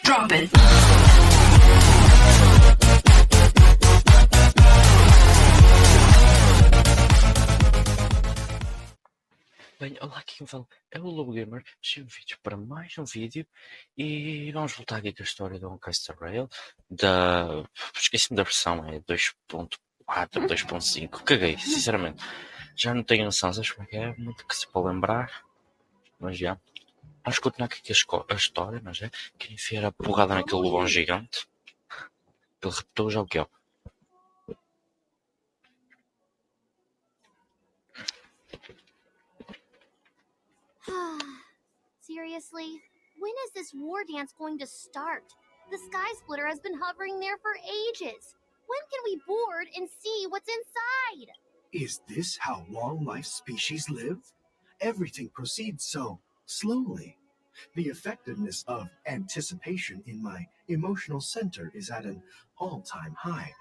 Drop it. Bem, olá, aqui quem fala é o Lobo Gamer, chego um vídeo para mais um vídeo e vamos voltar aqui com a história do Honkai Rail esqueci-me da versão, é 2.4, 2.5, caguei, sinceramente, já não tenho noção, sabes como é que é, muito que se pode lembrar, mas já, vamos continuar aqui com a história, mas é, quero enfiar a porrada naquele lobão gigante, ele repetiu já o que é. Seriously? When is this war dance going to start? The Sky Splitter has been hovering there for ages. When can we board and see what's inside? Is this how long-life species live? Everything proceeds so slowly. The effectiveness of anticipation in my emotional center is at an all-time high.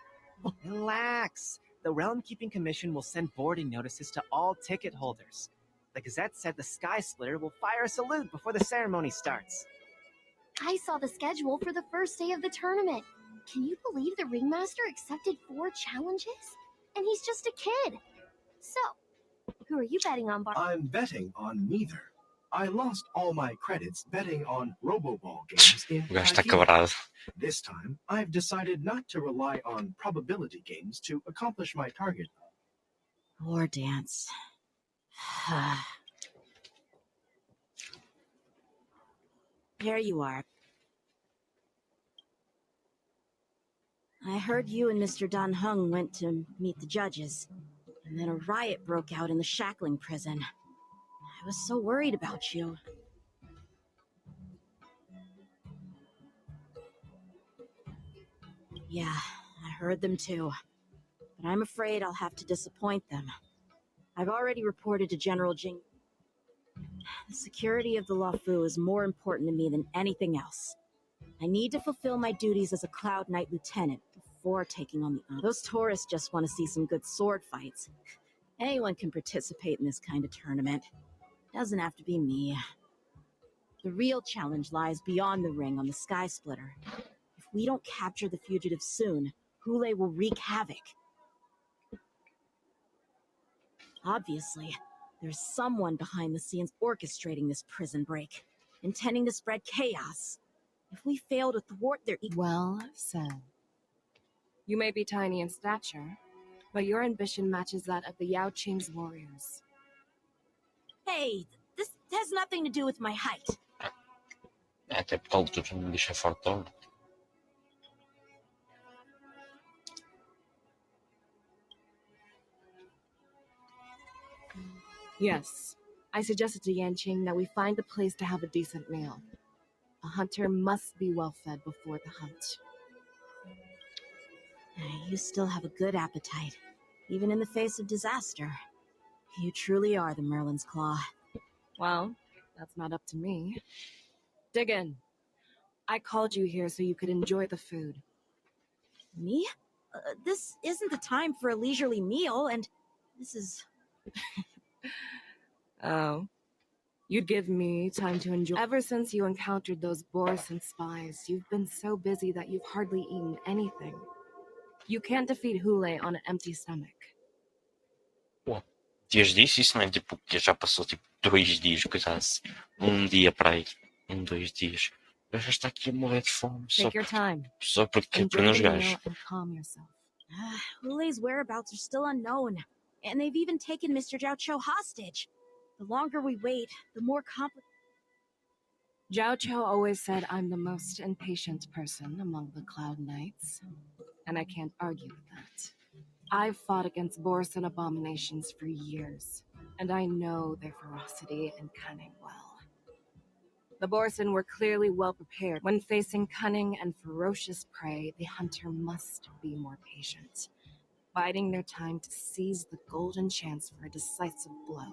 Relax. The Realm Keeping Commission will send boarding notices to all ticket holders. The Gazette said the Sky Splitter will fire a salute before the ceremony starts. I saw the schedule for the first day of the tournament. Can you believe the ringmaster accepted 4 challenges? And he's just a kid. So, who are you betting on, I'm betting on neither. I lost all my credits betting on Roboball games in O gajo está Haikyuu. quebrado. This time, I've decided not to rely on probability games to accomplish my target. War dance. There you are. I heard you and Mr. Dan Hung went to meet the judges, and then a riot broke out in the shackling prison. I was so worried about you. Yeah, I heard them too. But I'm afraid I'll have to disappoint them. I've already reported to General Jing. The security of the Luofu is more important to me than anything else. I need to fulfill my duties as a Cloud Knight Lieutenant before taking on the... Those tourists just want to see some good sword fights. Anyone can participate in this kind of tournament. Doesn't have to be me. The real challenge lies beyond the ring on the Sky Splitter. If we don't capture the fugitives soon, Hoolay will wreak havoc. Obviously, there's someone behind the scenes orchestrating this prison break, intending to spread chaos. If we fail to thwart their... Well said. You may be tiny in stature, but your ambition matches that of the Yao Qing's warriors. Hey, this has nothing to do with my height. Até porque a altura não me deixa forte. Yes, I suggested to Yanqing that we find a place to have a decent meal. A hunter must be well fed before the hunt. You still have a good appetite, even in the face of disaster. You truly are the Merlin's Claw. Well, that's not up to me. Dig in. I called you here so you could enjoy the food. Me? This isn't the time for a leisurely meal, and this is... Oh. You'd give me time to enjoy. Ever since you encountered those Borison spies, you've been so busy that you've hardly eaten anything. You can't defeat Hoolay on an empty stomach. Bom, dias disso, isso não é tipo que já passou tipo 2 dias, coisa assim. Dia para aí, 2 dias. Eu já está aqui a morrer de fome só porque prende os gajos. Hulay's whereabouts are still unknown, and they've even taken Mr. Zhao Cho hostage. The longer we wait, the more complicated. Zhao Cho always said I'm the most impatient person among the Cloud Knights, and I can't argue with that. I've fought against Borison abominations for years, and I know their ferocity and cunning well. The Borison were clearly well prepared. When facing cunning and ferocious prey, the hunter must be more patient, biding their time to seize the golden chance for a decisive blow.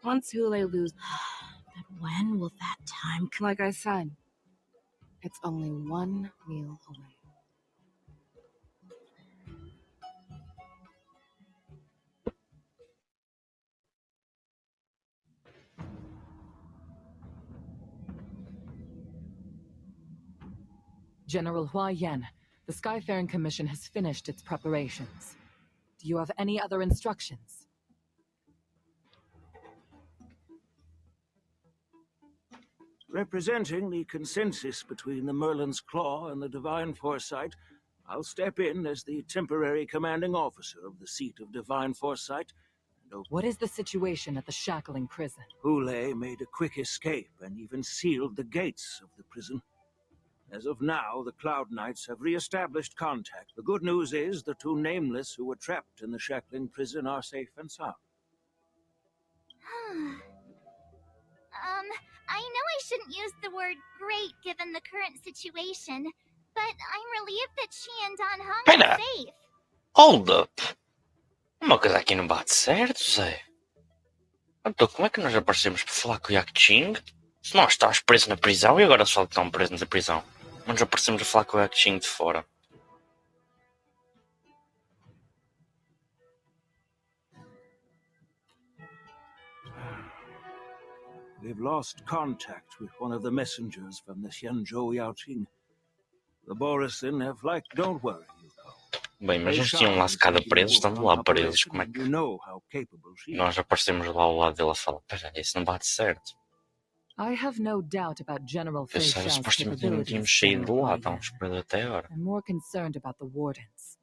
Once Hoolay loses... But when will that time come? Like I said, it's only one meal away. General Hua Yan, the Skyfaring Commission has finished its preparations. Do you have any other instructions? Representing the consensus between the Merlin's Claw and the Divine Foresight, I'll step in as the temporary commanding officer of the seat of Divine Foresight. What is the situation at the Shackling prison? Hoolay made a quick escape and even sealed the gates of the prison. As of now, the Cloud Knights have re-established contact. The good news is the two Nameless who were trapped in the Shackling prison are safe and sound. I know I shouldn't use the word great given the current situation, but I'm relieved that she and Don Hung Pera. are safe. Hold up. Uma coisa aqui não bate certo, Zé. Então, como é que nós aparecemos para falar com o Yak-Ching? Se nós estávamos presos na prisão e agora só estão presos na prisão. Mas nos aparecemos a falar com o Yak-Ching de fora. We've lost contact with one of the messengers from the Xianzhou Yaoqing. The Borisin have don't worry, Bem, mas eles tinham lá secado presos, estando lá presos, como é que nós aparecemos lá ao lado dele a falar? Pera, isso não bate certo. I have no doubt about General Fei Xiao's Supostamente não tínhamos capabilities, saído de General lá, Hua Yan. estávamos presos até agora. I'm more concerned about the wardens.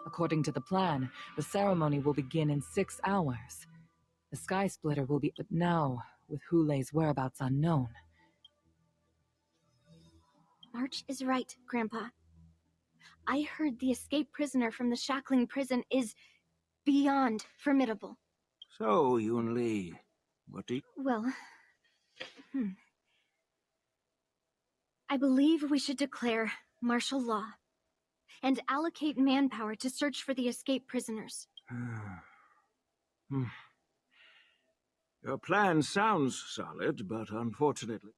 According to the plan, the ceremony will begin in 6 hours. The Sky Splitter will be... But now, with Hoolay's whereabouts unknown... March is right, Grandpa. I heard the escaped prisoner from the Shackling prison is beyond formidable. So, Yun-Li, what do you... Well... I believe we should declare martial law and allocate manpower to search for the escaped prisoners. Your plan sounds solid, but unfortunately...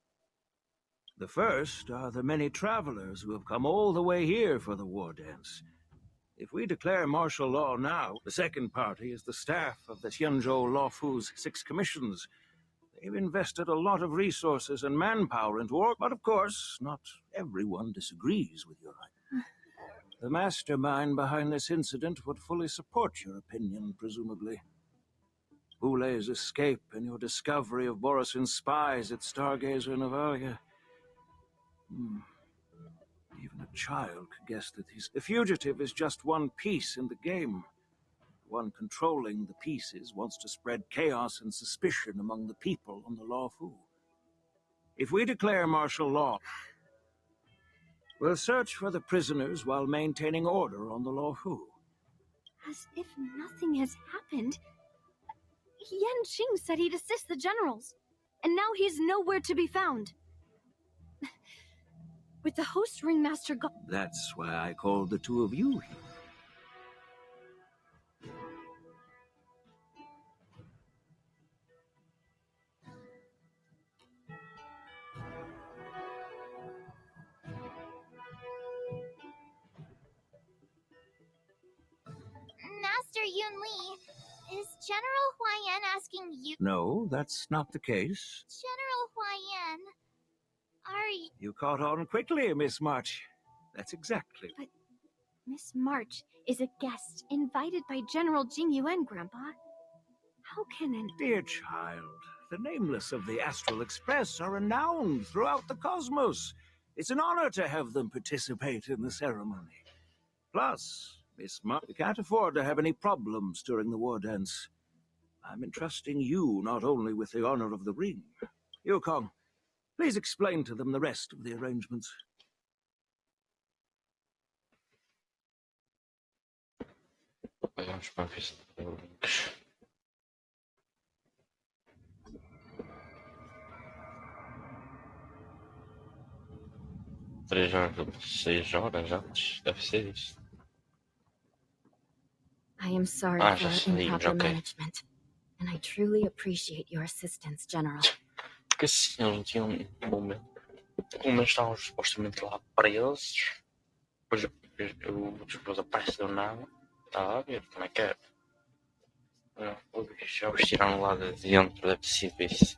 The first are the many travelers who have come all the way here for the war dance. If we declare martial law now, the second party is the staff of the Xianzhou Lawfu's 6 commissions. They've invested a lot of resources and manpower into work, but of course, not everyone disagrees with your idea. The mastermind behind this incident would fully support your opinion, presumably. Hoolay's escape and your discovery of Borisin's spies at Stargazer Navalia. Even a child could guess that the fugitive is just one piece in the game. The one controlling the pieces wants to spread chaos and suspicion among the people on the Lawfu. If we declare martial law, we'll search for the prisoners while maintaining order on the Lawfu. As if nothing has happened. Yan Qing said he'd assist the generals, and now he's nowhere to be found. With the host ringmaster gone... That's why I called the two of you here. Master Yun-Li, is General Hua Yan asking you... No, that's not the case. General Hua Yan, are you... You caught on quickly, Miss March. That's exactly... But Miss March is a guest invited by General Jing Yuan, Grandpa. How can an... Dear child, the Nameless of the Astral Express are renowned throughout the cosmos. It's an honor to have them participate in the ceremony. Plus, Miss March, we can't afford to have any problems during the war dance. I'm entrusting you not only with the honor of the ring. Yukong, please explain to them the rest of the arrangements. Vamos para a vista de links. Três horas, 6 horas antes, deve ser isso. I am sorry Já for saímos, improper ok. management, and I truly appreciate your assistance, General. Porque assim, eles não tinham um momento. Pelo menos estavam supostamente lá presos. Depois aparece do nada. Está a ver como é que é. Já os tiraram lá de dentro, deve ter sido isso.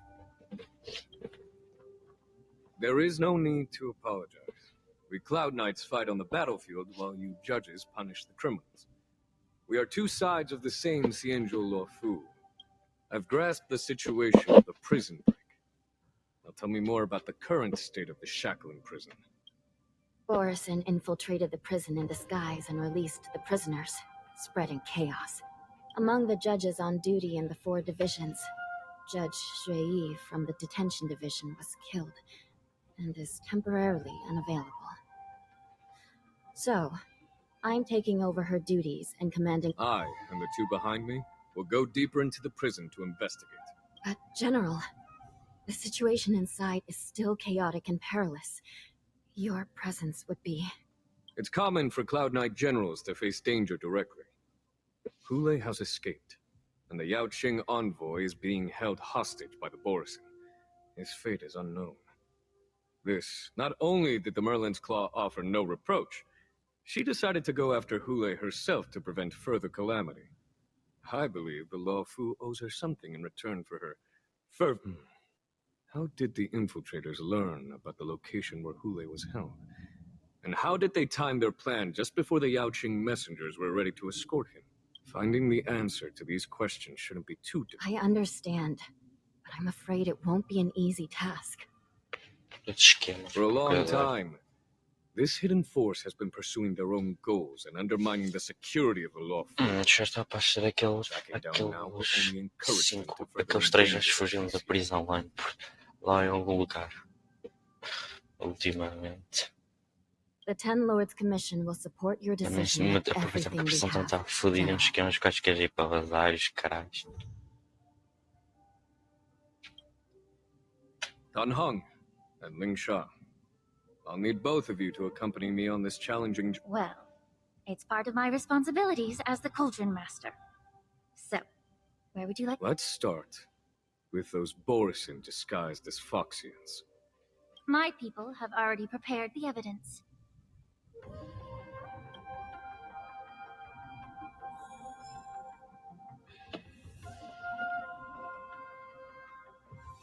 There is no need to apologize. We Cloud Knights fight on the battlefield while you judges punish the criminals. We are two sides of the same Xianzhou Luofu. I've grasped the situation of the prison break. Now tell me more about the current state of the shackling prison. Borison infiltrated the prison in disguise and released the prisoners, spreading chaos. Among the judges on duty in the 4 divisions, Judge Shui from the detention division was killed and is temporarily unavailable. So, I'm taking over her duties and commanding— I and the 2 behind me will go deeper into the prison to investigate. But, General, the situation inside is still chaotic and perilous. Your presence would be— It's common for Cloud Knight generals to face danger directly. Hoolay has escaped, and the Yaoqing envoy is being held hostage by the Borison. His fate is unknown. This, not only did the Merlin's Claw offer no reproach, she decided to go after Hoolay herself to prevent further calamity. I believe the Law Fu owes her something in return for her fervor. How did the infiltrators learn about the location where Hoolay was held? And how did they time their plan just before the Yaoqing messengers were ready to escort him? Finding the answer to these questions shouldn't be too difficult. I understand, but I'm afraid it won't be an easy task. For a long time, this hidden force has been pursuing their own goals and undermining the security of the Law Fu. Já está para ser aqueles 5, aqueles 3 gajos fugiram da prisão lá em algum lugar. Ultimamente. The 10 Lords Commission will support your decision with Aproveitando que a everything we prisão have. está fodida, uns que uns gajos querem ir para vazar os caralhos. Tan Hong and Ling Sha. I'll need both of you to accompany me on this challenging... Well, it's part of my responsibilities as the Cauldron Master. So, where would you like— Let's start with those Borison disguised as Foxians. My people have already prepared the evidence.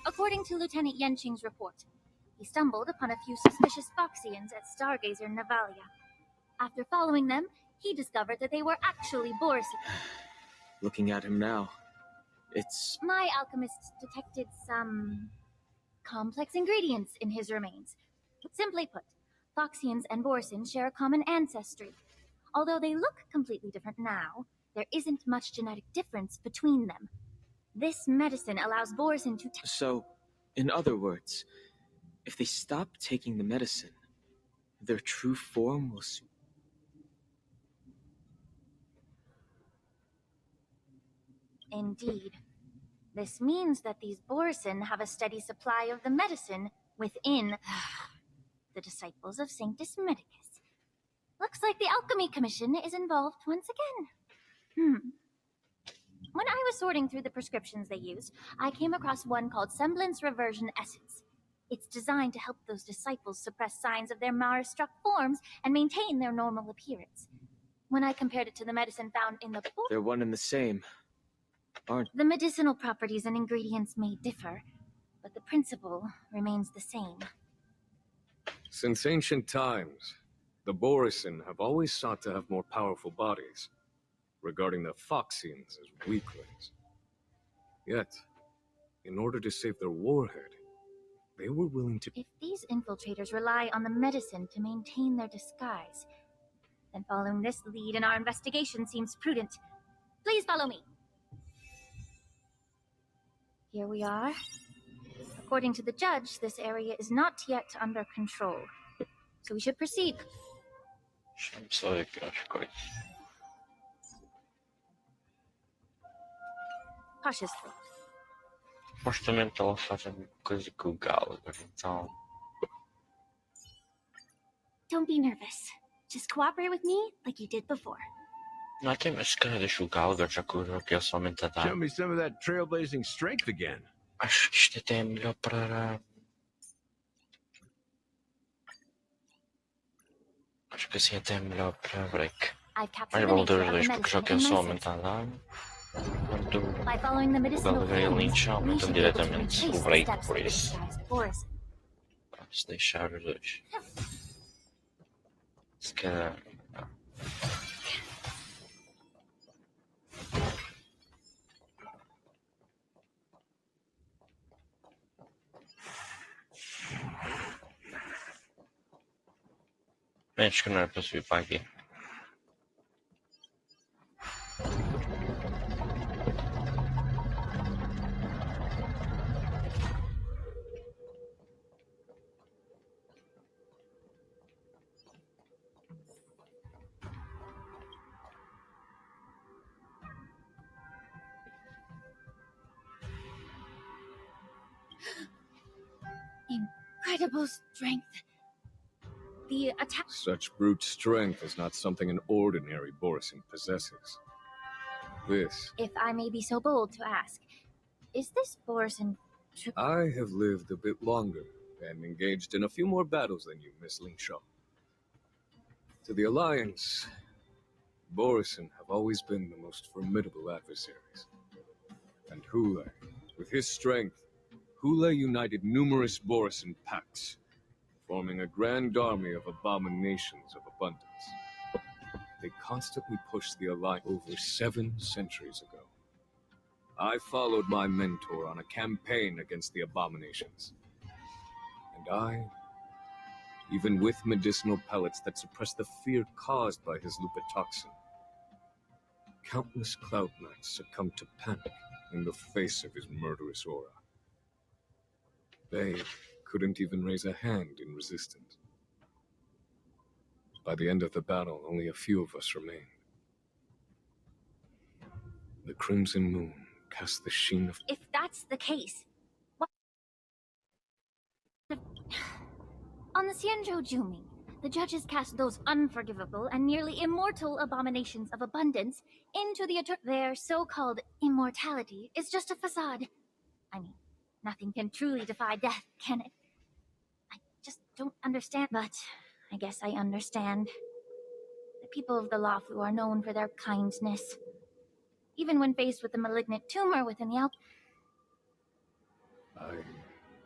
According to Lieutenant Yenqing's report, he stumbled upon a few suspicious Foxians at Stargazer Navalia. After following them, he discovered that they were actually Borison. Looking at him now, it's... My alchemists detected some complex ingredients in his remains. Simply put, Foxians and Borison share a common ancestry. Although they look completely different now, there isn't much genetic difference between them. This medicine allows Borison to— So, in other words, if they stop taking the medicine, their true form will soon... Indeed. This means that these Borison have a steady supply of the medicine within the disciples of Sanctus Medicus. Looks like the Alchemy Commission is involved once again. When I was sorting through the prescriptions they used, I came across one called Semblance Reversion Essence. It's designed to help those disciples suppress signs of their Mara-struck forms and maintain their normal appearance. When I compared it to the medicine found in the book— They're one and the same, aren't... The medicinal properties and ingredients may differ, but the principle remains the same. Since ancient times, the Borison have always sought to have more powerful bodies, regarding the Foxians as weaklings. Yet, in order to save their warhead, they were willing to— If these infiltrators rely on the medicine to maintain their disguise, then following this lead in our investigation seems prudent. Please follow me. Here we are. According to the judge, this area is not yet under control, so we should proceed. Deixa-me só ver aqui umas coisas. Cautiously. Supostamente ela faz a mesma coisa que o Gallagher, então... Don't be nervous. Just cooperate with me like you did before. Não, até mas se calhar deixa o Gallagher, já que ele somente a dar. Show me some of that trailblazing strength again. Acho que isto até é melhor para... Acho que assim até é melhor para break. I've Mais captured the vale nature dos of dois, the porque já medicine que ele in só my aumenta a dano. Enquanto By following the o medicinal Gallagher e o claims, Lynch we aumentam should be able to diretamente retrace o the break, steps por of the isso. disguised Borison. Se deixar os dois. Se calhar. Não. Bem, acho que não era para subir para aqui. Incredible strength. The attack. Such brute strength is not something an ordinary Borisin possesses. This. If I may be so bold to ask, is this Borisin true? I have lived a bit longer and engaged in a few more battles than you, Miss Lingshaw. To the Alliance, Borisin have always been the most formidable adversaries. And Hoolay, with his strength, Hoolay united numerous Borisin pacts, forming a grand army of abominations of abundance. They constantly pushed the Alliance over 7 centuries ago. I followed my mentor on a campaign against the abominations. And I, even with medicinal pellets that suppress the fear caused by his lupitoxin, countless Cloud Knights succumbed to panic in the face of his murderous aura. They couldn't even raise a hand in resistance. By the end of the battle, only a few of us remained. The crimson moon cast the sheen of... If that's the case, what... On the Xianzhou Juming, the judges cast those unforgivable and nearly immortal abominations of abundance into the Their so-called immortality is just a facade. I mean, nothing can truly defy death, can it? I just don't understand, but I guess I understand. The people of the Luofu are known for their kindness. Even when faced with a malignant tumor within the I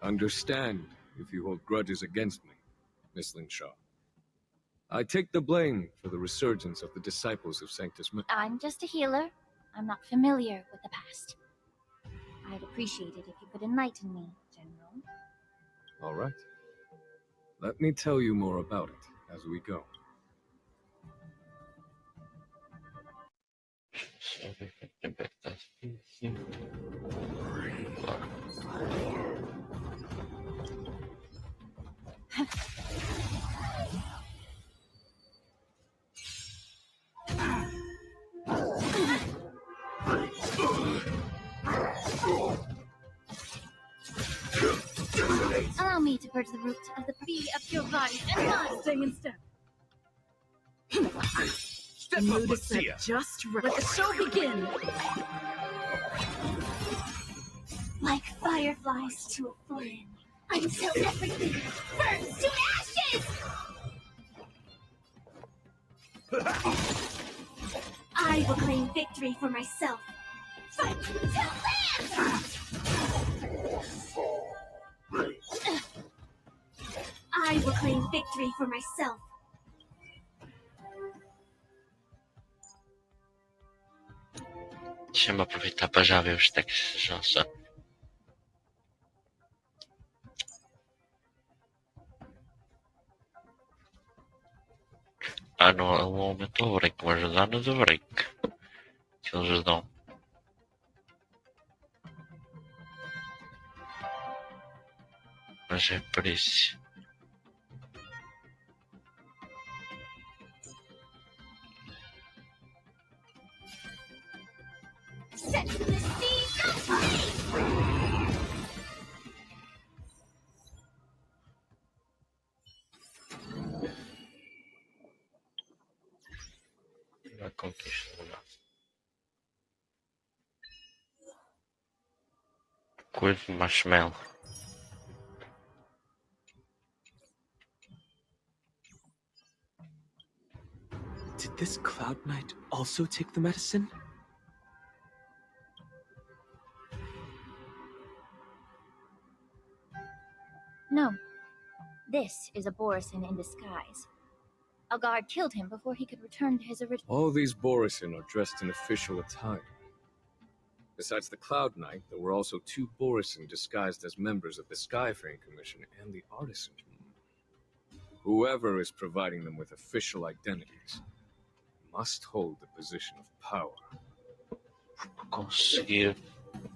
understand if you hold grudges against me, Miss Lingshaw. I take the blame for the resurgence of the disciples of Sanctus I'm just a healer. I'm not familiar with the past. I'd appreciate it if you could enlighten me, General. All right. Let me tell you more about it as we go. Só ver que tem que estar difícil. Allow me to purge the root of the be of your body and mind. Stay in step. Step The up, mood is set Lucia. just right. Let the show begin. Like fireflies to a flame, until everything burns to ashes! I will claim victory for myself. Fight till land! I will claim victory for myself. Deixa-me aproveitar para já ver os textos já só. Ah, não, ele aumentou o break, mas ajudar no do break. Que eles dão. Mas é por isso. Set the seeds of free! A conquista do lugar. Coisa de marshmallow. Did this Cloud Knight also take the medicine? No. This is a Borisin in disguise. A guard killed him before he could return to his original... All these Borisin are dressed in official attire. Besides the Cloud Knight, there were also 2 Borisin disguised as members of the Skyfaring Commission and the Artisan. Whoever is providing them with official identities must hold the position of power. Conseguir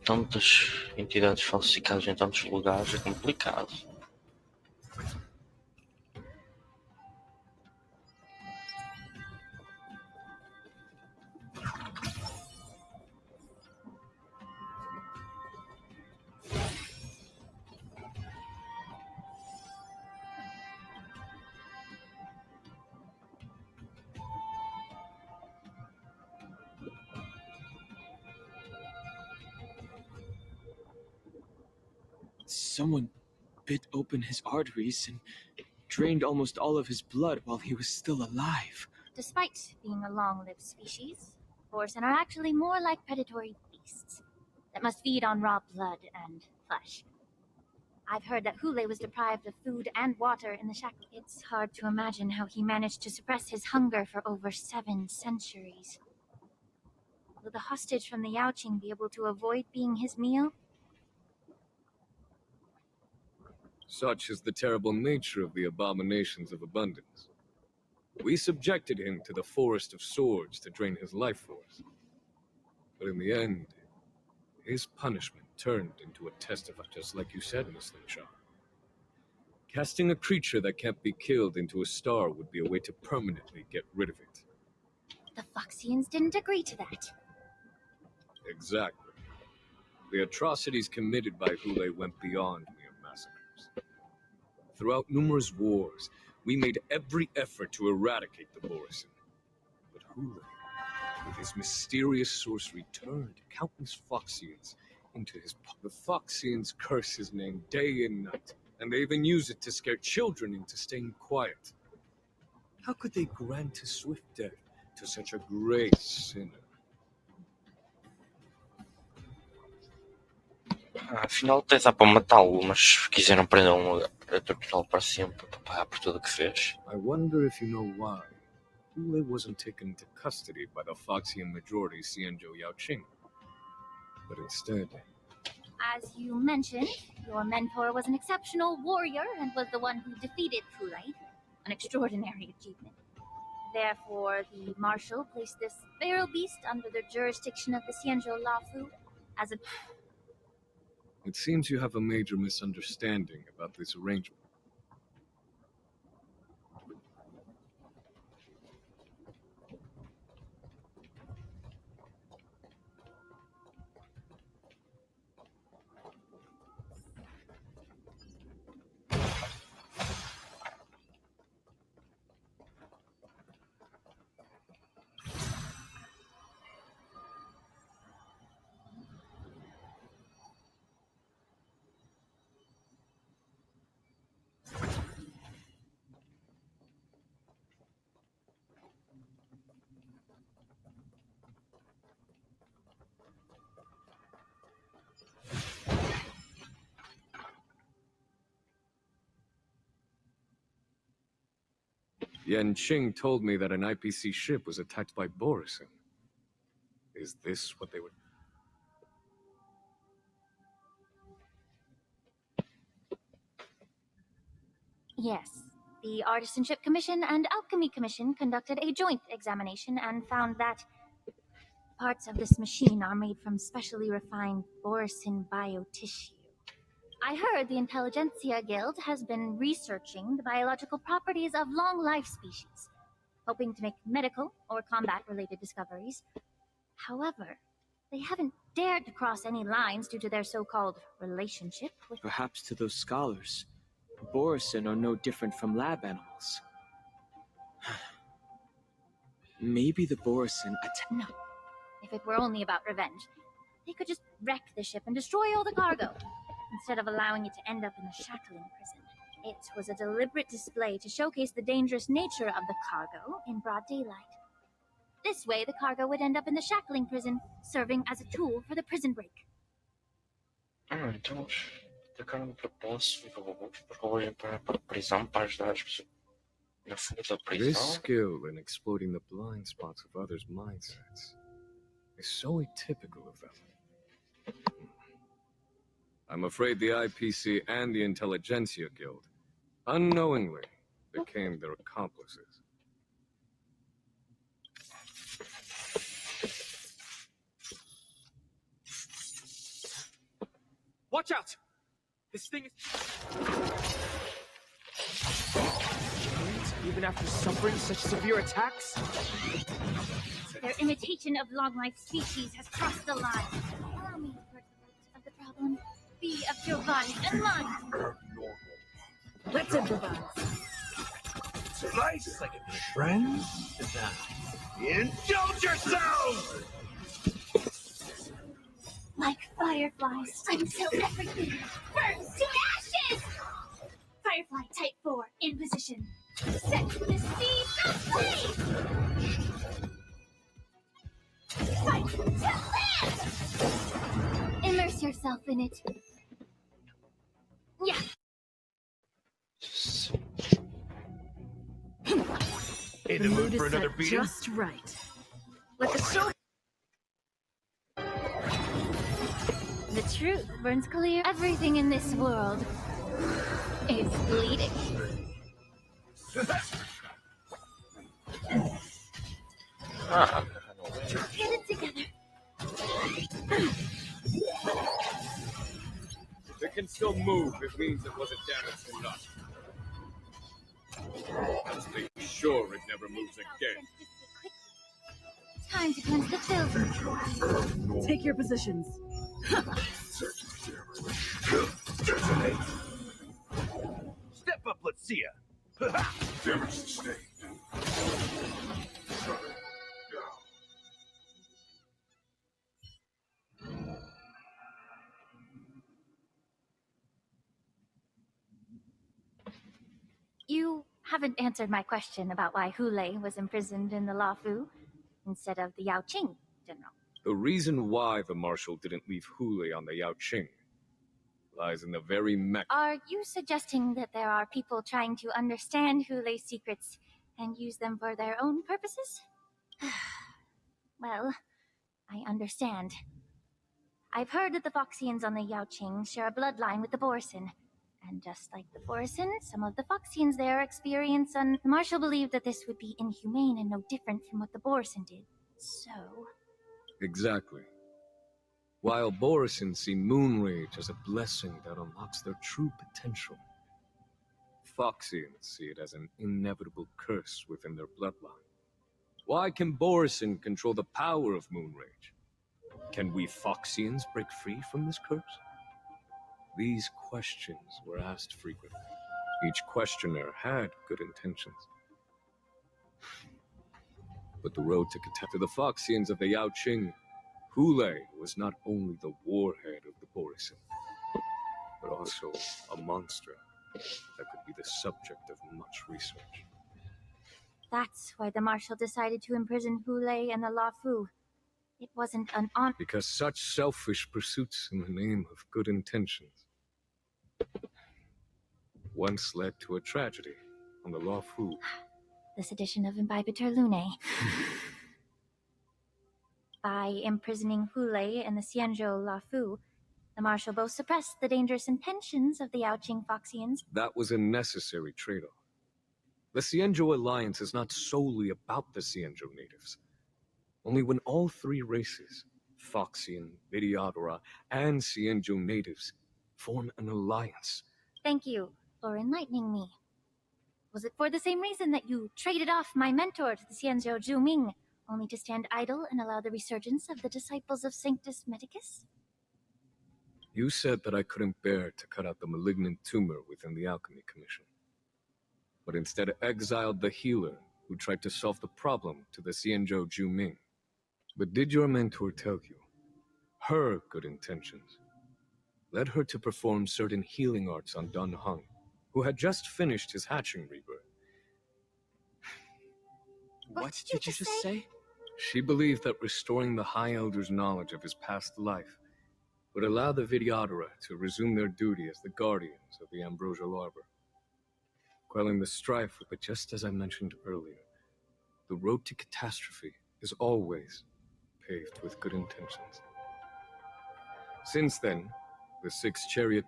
tantas entidades falsificadas em tantos lugares é complicado. Someone bit open his arteries and drained almost all of his blood while he was still alive. Despite being a long-lived species, Borisin are actually more like predatory beasts that must feed on raw blood and flesh. I've heard that Hoolay was deprived of food and water in the shackle. It's hard to imagine how he managed to suppress his hunger for over 7 centuries. Will the hostage from the Yaoqing be able to avoid being his meal? Such is the terrible nature of the abominations of abundance. We subjected him to the forest of swords to drain his life force. But in the end, his punishment turned into a test of, just like you said, Miss Linshaw. Casting a creature that can't be killed into a star would be a way to permanently get rid of it. The Foxians didn't agree to that. Exactly. The atrocities committed by Hoolay went beyond mere massacres. Throughout numerous wars, we made every effort to eradicate the Borisin. But Hoolay, with his mysterious sorcery, turned countless Foxians into his... The Foxians curse his name day and night, and they even use it to scare children into staying quiet. How could they grant a swift death to such a great sinner? Afinal até dá para matá-lo, mas quiseram prendê-lo a torturá-lo para sempre para pagar por tudo o que fez. I wonder if you know why Hoolay wasn't taken into custody by the Foxian majority Xianzhou Yaoqing, but instead... As you mentioned, your mentor was an exceptional warrior and was the one who defeated Hoolay, an extraordinary achievement. Therefore, the marshal placed this feral beast under the jurisdiction of the Xianzhou Lafu as a... It seems you have a major misunderstanding about this arrangement. Yan Qing told me that an IPC ship was attacked by Borisin. Is this what they were... Yes. The Artisanship Commission and Alchemy Commission conducted a joint examination and found that parts of this machine are made from specially refined Borisin biotissue. I heard the Intelligentsia Guild has been researching the biological properties of long-life species, hoping to make medical or combat-related discoveries. However, they haven't dared to cross any lines due to their so-called relationship with... Perhaps to those scholars, Borisin are no different from lab animals. Maybe the Borisin No. If it were only about revenge, they could just wreck the ship and destroy all the cargo, instead of allowing it to end up in the shackling prison. It was a deliberate display to showcase the dangerous nature of the cargo in broad daylight. This way, the cargo would end up in the shackling prison, serving as a tool for the prison break. Então, Atacaram de propósito porque eu ia para a prisão para ajudar as pessoas no fundo da This prisão. skill in exploiting the blind spots of others' mindsets is so atypical of them. I'm afraid the IPC and the Intelligentsia Guild unknowingly became their accomplices. Watch out! This thing is... Even after suffering such severe attacks? Their imitation of long-life species has crossed the line. Allow me to put the root of the problem. Be of your body and mind. Let's improvise. Slice like a friend. Indulge yourselves! Like fireflies, until everything burns to ashes! Firefly Type 4 in position. Set the seeds ablaze! Fight to live! Immerse yourself in it. Yeah. In The the mood mood is for another set beating? just right. Let the show... The truth burns clear. Everything in this world is bleeding. Get it together. If it can still move, it means it wasn't damaged enough. Let's make sure it never moves again. Time to cleanse the filth. Take your positions. Step up, let's see ya. Damage sustained. You haven't answered my question about why Hoolay was imprisoned in the Lafu instead of the Yaoqing, General. The reason why the Marshal didn't leave Hoolay on the Yaoqing lies in the very Are you suggesting that there are people trying to understand Hoolay's secrets and use them for their own purposes? Well, I understand. I've heard that the Foxians on the Yaoqing share a bloodline with the Borson. And just like the Borson, some of the Foxians there experience The Marshal believed that this would be inhumane and no different from what the Borson did. So... Exactly. While Borison see Moonrage as a blessing that unlocks their true potential, Foxians see it as an inevitable curse within their bloodline. Why can Borison control the power of Moonrage? Can we Foxians break free from this curse? These questions were asked frequently. Each questioner had good intentions. But the road to the Foxians of the Yaoqing, Hoolay was not only the warhead of the Borison, but also a monster that could be the subject of much research. that's why the Marshal decided to imprison Hoolay and the Lafu. It wasn't an honor. Because such selfish pursuits in the name of good intentions once led to a tragedy on the Lafu. This edition of Imbibitor Lunae. By imprisoning Hoolay and the Xianzhou Lafu, the Marshal both suppressed the dangerous intentions of the Yaoqing Foxians. That was a necessary trade-off. The Xianzhou alliance is not solely about the Xianzhou natives. Only when all three races, Foxian, Vidyadora, and Xianzhou natives, form an alliance. Thank you for enlightening me. Was it for the same reason that you traded off my mentor to the Xianzhou Zhuming, only to stand idle and allow the resurgence of the disciples of Sanctus Medicus? You said that I couldn't bear to cut out the malignant tumor within the Alchemy Commission, but instead exiled the healer who tried to solve the problem to the Xianzhou Zhuming. But did your mentor tell you her good intentions led her to perform certain healing arts on Dun Hung, who had just finished his hatching rebirth? What did you just say? She believed that restoring the High Elder's knowledge of his past life would allow the Videodora to resume their duty as the guardians of the ambrosial arbor, quelling the strife. But just as I mentioned earlier, the road to catastrophe is always paved with good intentions. Since then, the Six Chariot...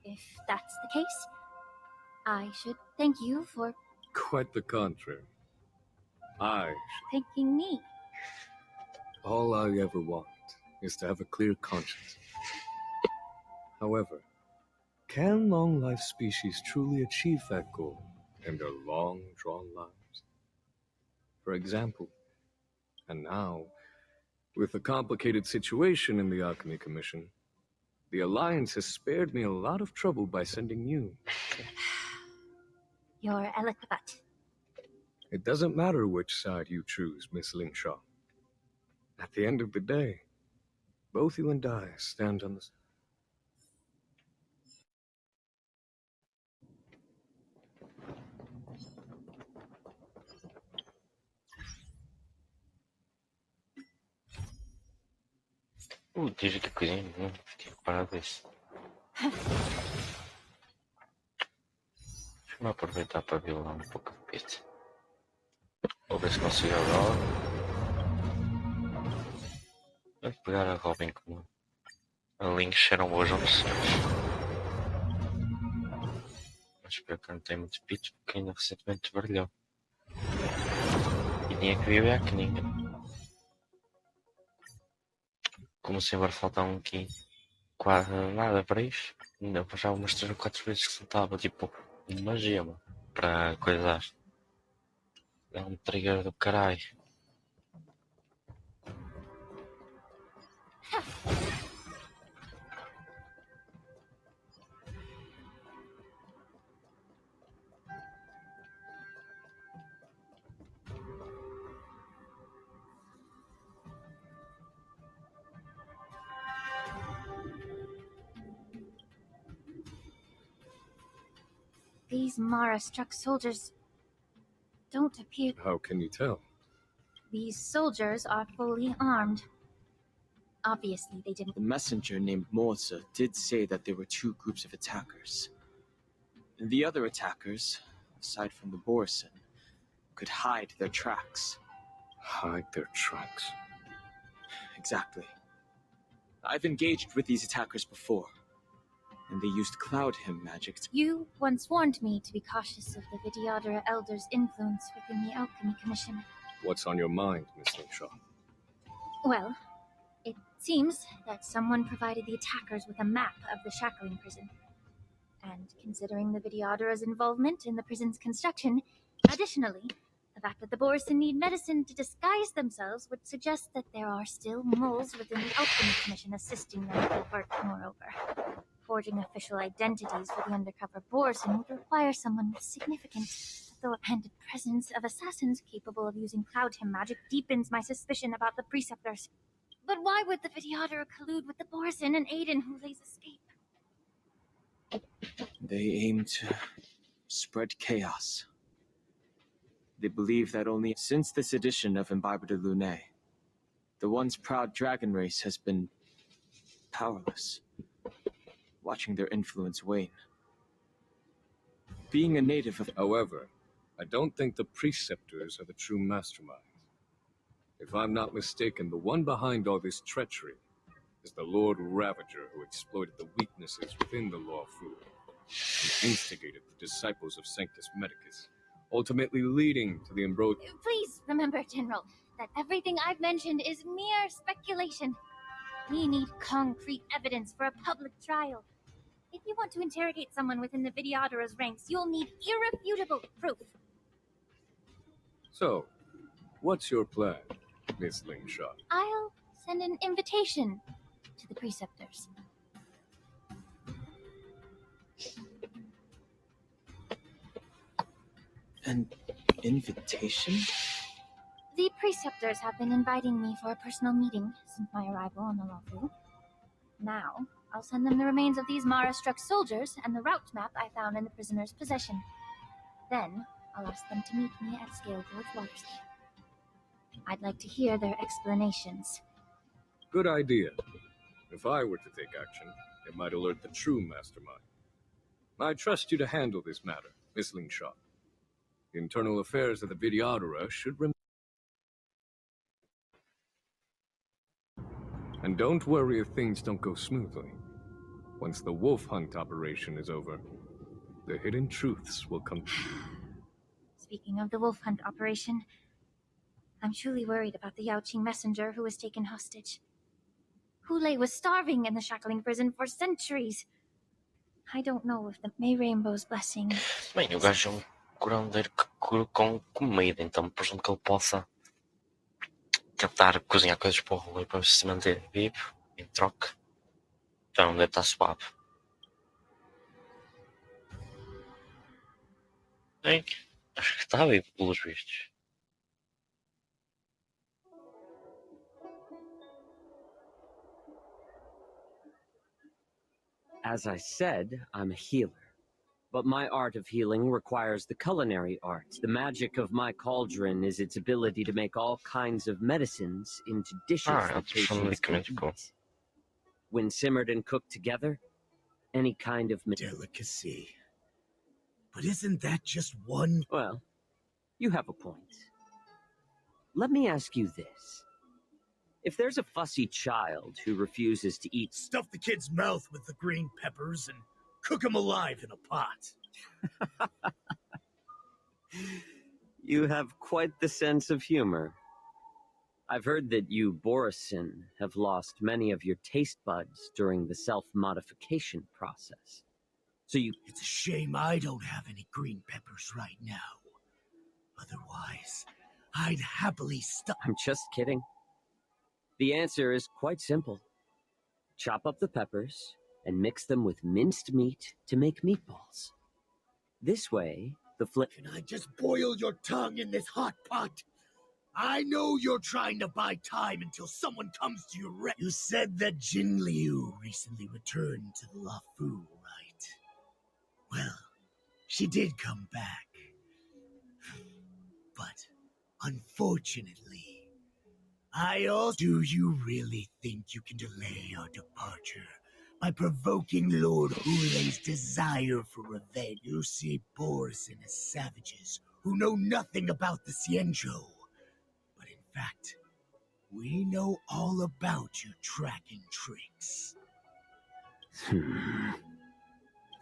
If that's the case, I should thank you for Quite the contrary. thanking me. All I ever want is to have a clear conscience. However, can long-life species truly achieve that goal in their long-drawn lives? For example, and now, with the complicated situation in the Alchemy Commission, the Alliance has spared me a lot of trouble by sending you. You're eloquent. It doesn't matter which side you choose, Miss Lingshaw. At the end of the day, both you and I stand on the... Diz que coisinha, não fiquei reparado isso. Deixa-me aproveitar para ver lá um pouco de pizza. Vou ver se consigo agora. Vou pegar a Robin comum. A Lynx cheiram boas ondas. Mas espero que não tenha muito pito, porque ainda recentemente brilhou. E tinha que viver a Kninga. Como sempre falta um aqui. Quase nada para isso. Ainda já umas 3 ou 4 vezes que soltava tipo uma gema para coisar. É um trigger do caralho. These Mara-struck soldiers don't appear... How can you tell? These soldiers are fully armed. Obviously, they didn't... The messenger named Morza did say that there were 2 groups of attackers. And the other attackers, aside from the Borison, could hide their tracks. Hide their tracks? Exactly. I've engaged with these attackers before, and they used Cloud Hymn magic to... You once warned me to be cautious of the Videodora Elder's influence within the Alchemy Commission. What's on your mind, Miss Lingshaw? Well, it seems that someone provided the attackers with a map of the shackling prison. And considering the Videodora's involvement in the prison's construction, additionally, the fact that the Borison need medicine to disguise themselves would suggest that there are still moles within the Alchemy Commission assisting them with their work. Moreover, forging official identities for the undercover Borison would require someone with significant, though handed presence of assassins capable of using Cloud Hymn magic deepens my suspicion about the Preceptors. But why would the Videodora collude with the Borison and aid in Hoolay's escape? They aim to spread chaos. They believe that only since this edition of Imbiber de Lune, the once proud dragon race has been powerless, watching their influence wane. Being a native of... However, I don't think the Preceptors are the true masterminds. If I'm not mistaken, the one behind all this treachery is the Lord Ravager who exploited the weaknesses within the Lawfu and instigated the disciples of Sanctus Medicus, ultimately leading to the Ambrosia... Please remember, General, that everything I've mentioned is mere speculation. We need concrete evidence for a public trial. If you want to interrogate someone within the Videodora's ranks, you'll need irrefutable proof. So, what's your plan, Miss Lingshaw? I'll send an invitation to the Preceptors. An invitation? The Preceptors have been inviting me for a personal meeting since my arrival on the Lawfu. Now, I'll send them the remains of these Mara-struck soldiers and the route map I found in the prisoner's possession. Then, I'll ask them to meet me at Scale Gorge Waterscape. I'd like to hear their explanations. Good idea. If I were to take action, it might alert the true mastermind. I trust you to handle this matter, Miss Lingshaw. The internal affairs of the Videodora should remain. And don't worry if things don't go smoothly. Once the wolf hunt operation is over, the hidden truths will come. Speaking of the wolf hunt operation, I'm truly worried about the Yaoqing messenger who was taken hostage. Hoolay was starving in the shackling prison for centuries. I don't know if the May Rainbow's blessing. Bem, o gajo é um curandeiro que cura com comida, então presumo que ele possa tentar cozinhar coisas para o rolê para se manter vivo, em troca. Então deve estar suave. Bem, acho que está vivo, pelos vistos. As I said, I'm a healer. But my art of healing requires the culinary arts. The magic of my cauldron is its ability to make all kinds of medicines into dishes that patients can eat. When simmered and cooked together, any kind of Delicacy. But isn't that just one? Well, you have a point. Let me ask you this. If there's a fussy child who refuses to eat... Stuff the kid's mouth with the green peppers and cook him alive in a pot. You have quite the sense of humor. I've heard that you, Borisin, have lost many of your taste buds during the self-modification process. So you... It's a shame I don't have any green peppers right now. Otherwise, I'd happily stop. I'm just kidding. The answer is quite simple. Chop up the peppers and mix them with minced meat to make meatballs. This way, the Can I just boil your tongue in this hot pot? I know you're trying to buy time until someone comes to your rescue. You said that Jin Liu recently returned to the Luofu, right? Well, she did come back. But, unfortunately, I also... Do you really think you can delay our departure by provoking Lord Hoolay's desire for revenge? You see Borisin as savages who know nothing about the Xianzhou. But in fact, we know all about your tracking tricks.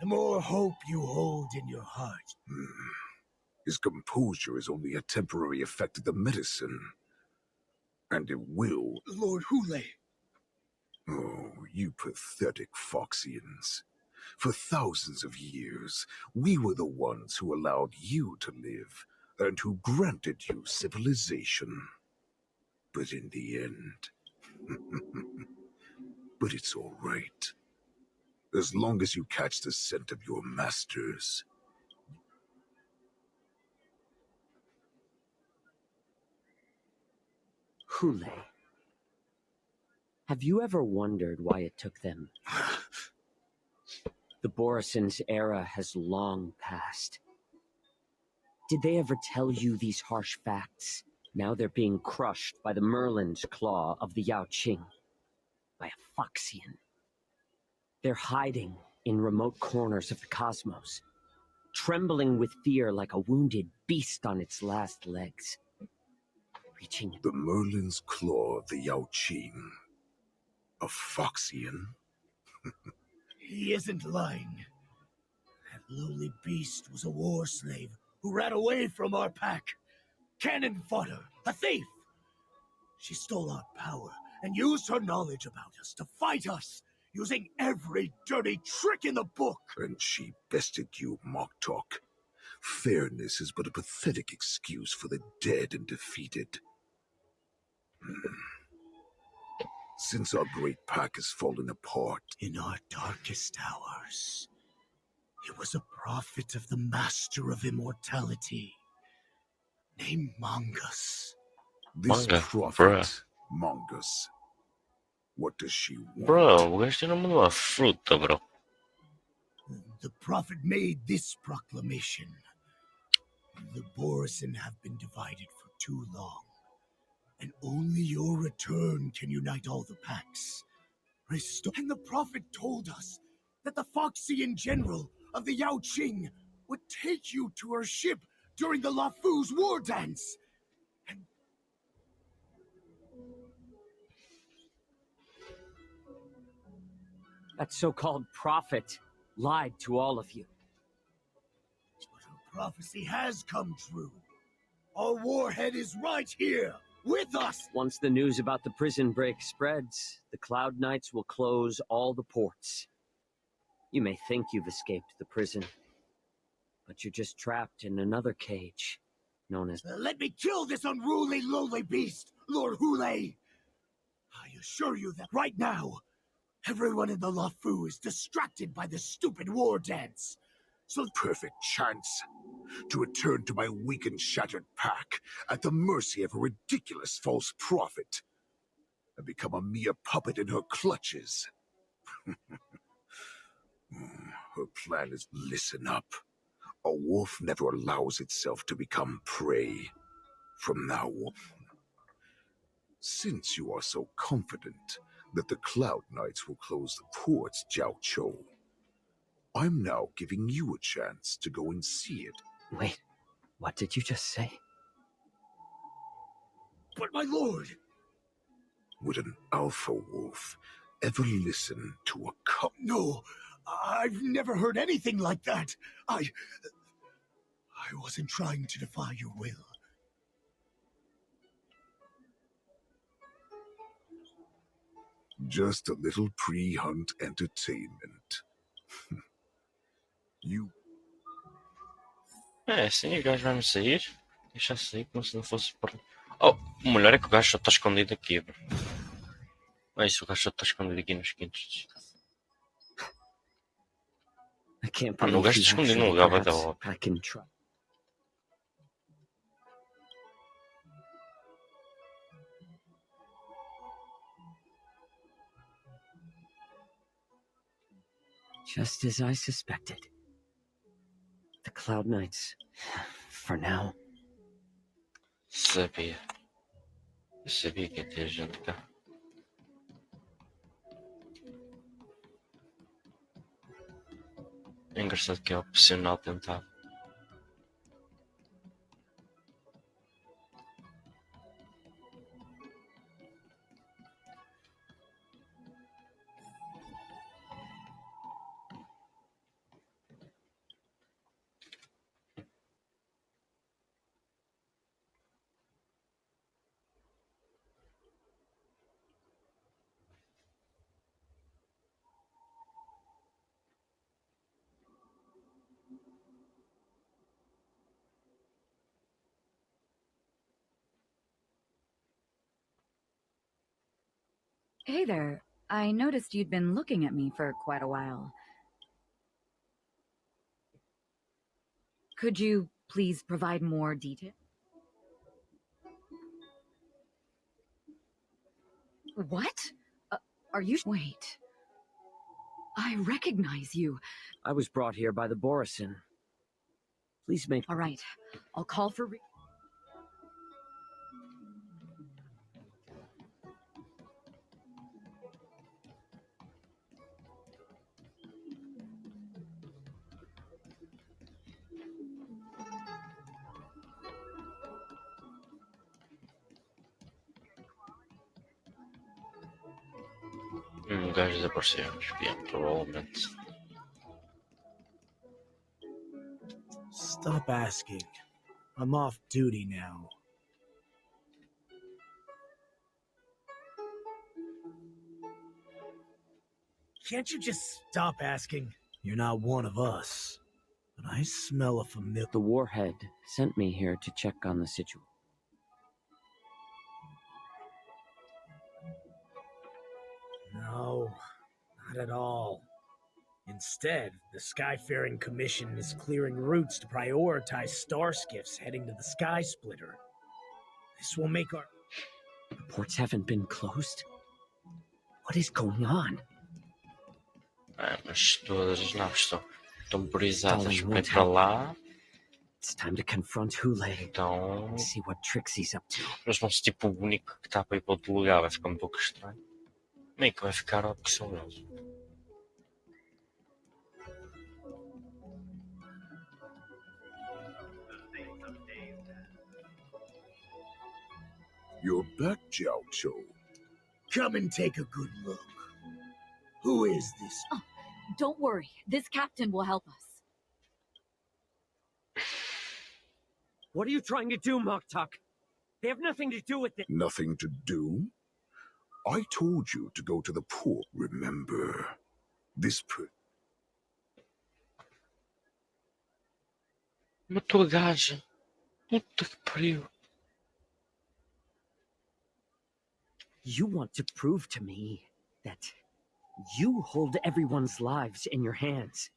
The more hope you hold in your heart. His composure is only a temporary effect of the medicine. And it will... Lord Hoolay! Oh, you pathetic Foxians. For thousands of years, we were the ones who allowed you to live, and who granted you civilization. But in the end... But it's all right. As long as you catch the scent of your masters. Hoolay. Have you ever wondered why it took them? The Borison's era has long passed. Did they ever tell you these harsh facts? Now they're being crushed by the Merlin's claw of the Yaoqing. By a Foxian. They're hiding in remote corners of the cosmos, trembling with fear like a wounded beast on its last legs. Reaching... The Merlin's claw of the Yaoqing. A Foxian? He isn't lying. That lowly beast was a war slave who ran away from our pack. Cannon fodder, a thief! She stole our power and used her knowledge about us to fight us, using every dirty trick in the book. And she bested you, Moktok. Fairness is but a pathetic excuse for the dead and defeated. Since our great pack has fallen apart... In our darkest hours, it was a prophet of the Master of Immortality, named Mongus. This Manga, prophet, Mongus. What does she want? Bro, o gajo tem nome de uma fruta, bro. The prophet made this proclamation. The Borisin have been divided for too long, and only your return can unite all the packs, And the prophet told us that the Foxian general of the Yaoqing would take you to her ship during the Lafu's war dance. That so-called prophet lied to all of you. But her prophecy has come true. Our warhead is right here, with us! Once the news about the prison break spreads, the Cloud Knights will close all the ports. You may think you've escaped the prison, but you're just trapped in another cage, known as... Let me kill this unruly, lowly beast, Lord Hoolay! I assure you that right now, everyone in the Lafu is distracted by this stupid war dance. So Perfect chance to return to my weak and shattered pack at the mercy of a ridiculous false prophet and become a mere puppet in her clutches. Her plan is listen up. A wolf never allows itself to become prey. From now on, since you are so confident that the Cloud Knights will close the ports, Jiao Chou, I'm now giving you a chance to go and see it. Wait, what did you just say? But my lord! Would an alpha wolf ever listen to a cub? No, I've never heard anything like that. I wasn't trying to defy your will. Just a little pre-hunt entertainment. You... É, sim, o gajo vai-me sair. Deixa sair como se não fosse por... Oh, o melhor é que o gajo só está escondido aqui, bro. É isso, o gajo só está escondido aqui nos quintos. I can't Mano, o believe gajo está you escondido num actually lugar vai dar perhaps óbvio. I can try. Just as I suspected. The Cloud Knights, for now. Sabia. Eu sabia que ia ter gente cá. É engraçado que é opcional tentar. Hey there. I noticed you'd been looking at me for quite a while. Could you please provide more detail? What? Are you... Wait. I recognize you. I was brought here by the Borison. Please make... All right. I'll call for... O gajo desapareceu, espião, provavelmente. Stop asking. I'm off duty now. Can't you just stop asking? You're not one of us. But I smell a familiar... The Warhead sent me here to check on the situation. No, not at all. Instead, the Skyfaring Commission is clearing routes to prioritize star skiffs heading to the Sky Splitter. This will make our... The ports haven't been closed? What is going on? Mas todas as naves estão priorizadas Stalling para ir won't para help. lá. It's time to confront Hoolay. Então, And see what tricks he's up to. eles vão ser tipo o único que está para ir para outro lugar, vai ficar um pouco estranho. Meio que vai ficar ao que são eles. You're back, Jiao Chou. Come and take a good look. Who is this? Oh, don't worry. This captain will help us. What are you trying to do, Moktuk? They have nothing to do with it. Nothing to do? I told you to go to the port. Remember, this Matou a gaja. Puta que pariu. You want to prove to me that you hold everyone's lives in your hands.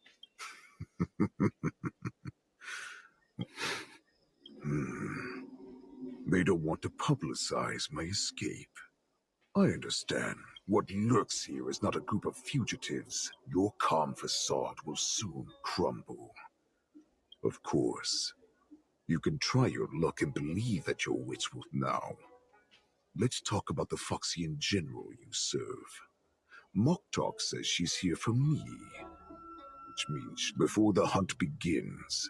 They don't want to publicize my escape. I understand. What lurks here is not a group of fugitives. Your calm facade will soon crumble. Of course, you can try your luck and believe that your wits will. Now, let's talk about the Foxian general you serve. Moktok says she's here for me, which means before the hunt begins,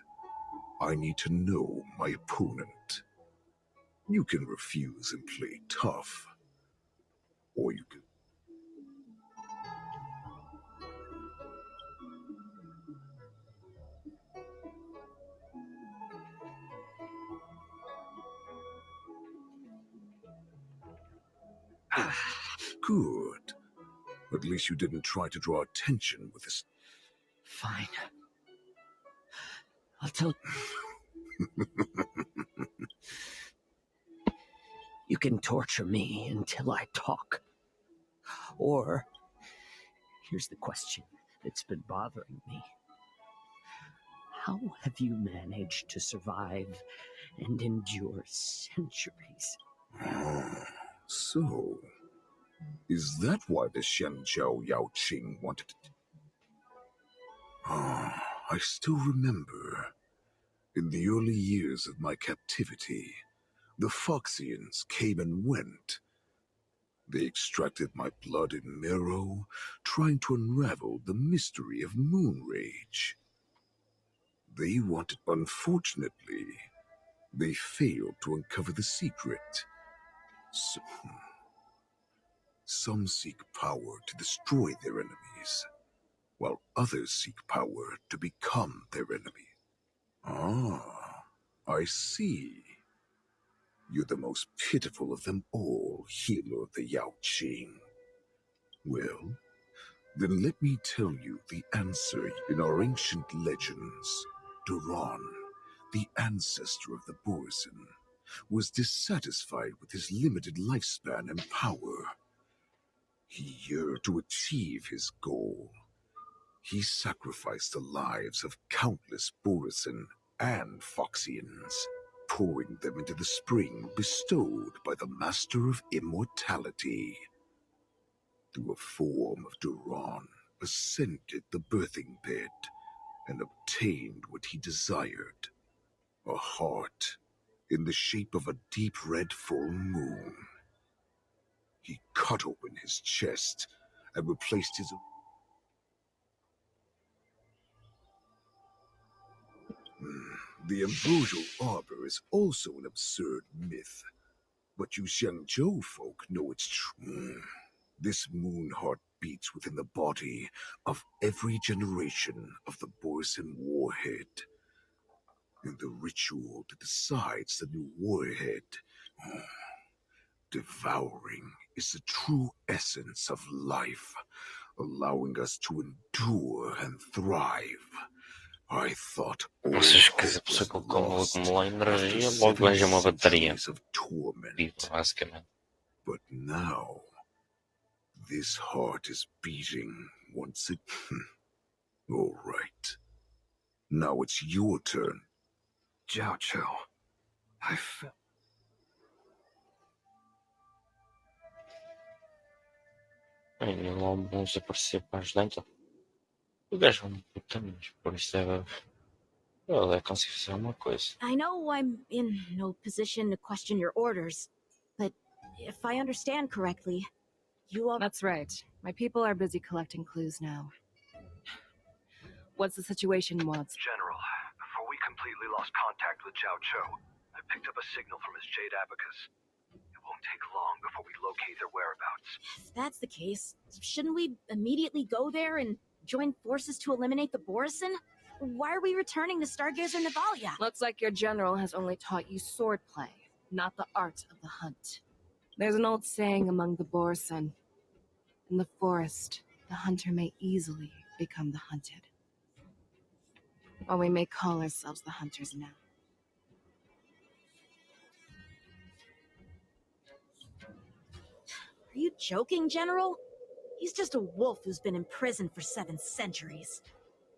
I need to know my opponent. You can refuse and play tough, or you can. Good. At least you didn't try to draw attention with this. Fine. I'll tell. You can torture me until I talk. Or, here's the question that's been bothering me. How have you managed to survive and endure centuries? So, is that why the Shenzhou Yao Qing wanted to... I still remember. In the early years of my captivity, the Foxians came and went. They extracted my blood and marrow, trying to unravel the mystery of moon rage. They wanted... Unfortunately, they failed to uncover the secret. Some seek power to destroy their enemies, while others seek power to become their enemy. Ah, I see. You're the most pitiful of them all, healer of the Yao Qing. Well, then let me tell you the answer. In our ancient legends, Duran, the ancestor of the Borison, was dissatisfied with his limited lifespan and power. He yearned to achieve his goal. He sacrificed the lives of countless Borison and Foxians, pouring them into the spring bestowed by the Master of Immortality. Through a form of Duran, ascended the birthing bed and obtained what he desired. A heart in the shape of a deep red full moon. He cut open his chest and replaced his... The ambrosial arbor is also an absurd myth, but you Xiangzhou folk know it's true. This moon heart beats within the body of every generation of the Borison warhead. And the ritual that decides the new warhead, devouring, is the true essence of life, allowing us to endure and thrive. I thought all Ou seja, que hope a pessoa was colocou lost acumular energia, after logo 7 veja uma bateria centuries of torment. viva, basicamente. But now, this heart is beating once again. All right. Now it's your turn. Jiao Chou, I felt... Aí logo vamos aparecer para ajudar então. O gajo é um puta, mas por isso deve... Ele deve conseguir fazer alguma coisa. I know I'm in no position to question your orders, but if I understand correctly, You all... That's right. My people are busy collecting clues now. What's the situation, Wads? General, before we completely lost contact with Zhao Cho, I picked up a signal from his Jade Abacus. It won't take long before we locate their whereabouts. If that's the case, shouldn't we immediately go there and join forces to eliminate the Borison? Why are we returning to Stargazer Navalia? Looks like your general has only taught you swordplay, not the art of the hunt. There's an old saying among the Borson. In the forest, the hunter may easily become the hunted. Or we may call ourselves the hunters now. Are you joking, General? He's just a wolf who's been in prison for 7 centuries.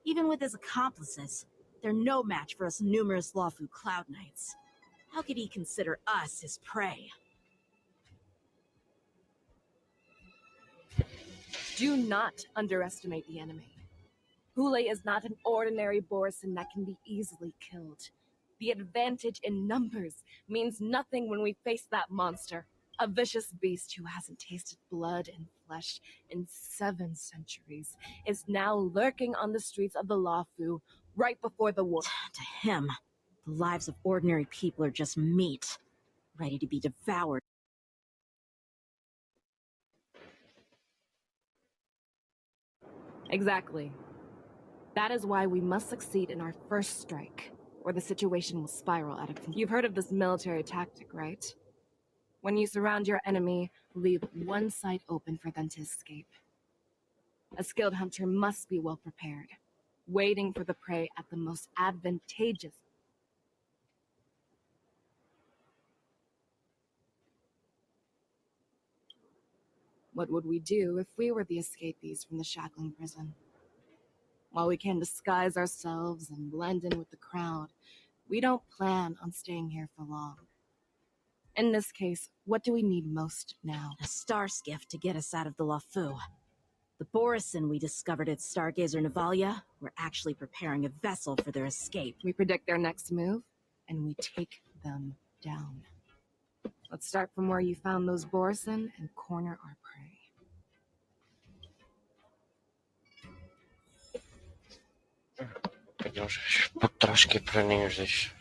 Even with his accomplices, they're no match for us numerous Lawfu Cloud Knights. How could he consider us his prey? Do not underestimate the enemy. Hoolay is not an ordinary Borison that can be easily killed. The advantage in numbers means nothing when we face that monster. A vicious beast who hasn't tasted blood and flesh in 7 centuries is now lurking on the streets of the Lawfu right before the war. To him, the lives of ordinary people are just meat, ready to be devoured. Exactly. That is why we must succeed in our first strike, or the situation will spiral out of control. You've heard of this military tactic, right? When you surround your enemy, leave one side open for them to escape. A skilled hunter must be well prepared, waiting for the prey at the most advantageous. What would we do if we were the escapees from the shackling prison? While we can disguise ourselves and blend in with the crowd, we don't plan on staying here for long. In this case, what do we need most now? A star skiff to get us out of the Lawfu. The Borison we discovered at Stargazer Navalia were actually preparing a vessel for their escape. We predict their next move, and we take them down. Let's start from where you found those Borison and corner our prey. Apanhar os potrosky para nem os deixar.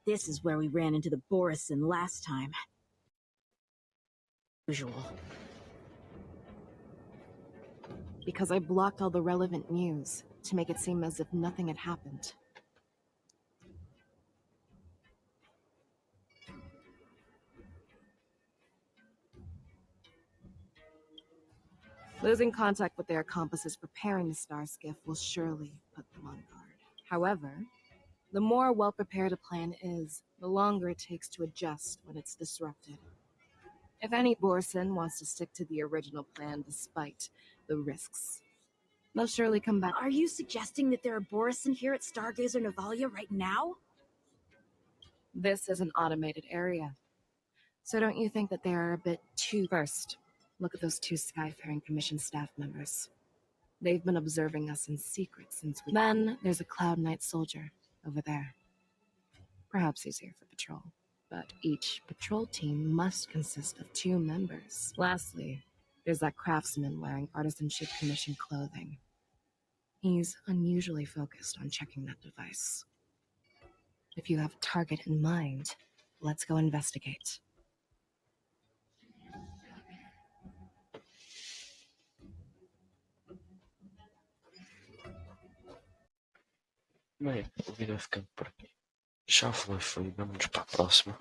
This is where we ran into the Borison last time. Usual. Because I blocked all the relevant news to make it seem as if nothing had happened. Losing contact with their accomplices preparing the star skiff will surely put them on guard. However, the more well-prepared a plan is, the longer it takes to adjust when it's disrupted. If any Borison wants to stick to the original plan despite the risks, they'll surely come back. Are you suggesting that there are Borison here at Stargazer Navalia right now? This is an automated area. So don't you think that they are a bit too... First, look at those 2 Skyfaring Commission staff members. They've been observing us in secret since we... Then there's a Cloud Knight soldier over there. Perhaps he's here for patrol. But each patrol team must consist of 2 members. Lastly, there's that craftsman wearing Artisanship Commission clothing. He's unusually focused on checking that device. If you have a target in mind, let's go investigate. Bem, o vídeo vai ficando por aqui. Já foi, vamos para a próxima.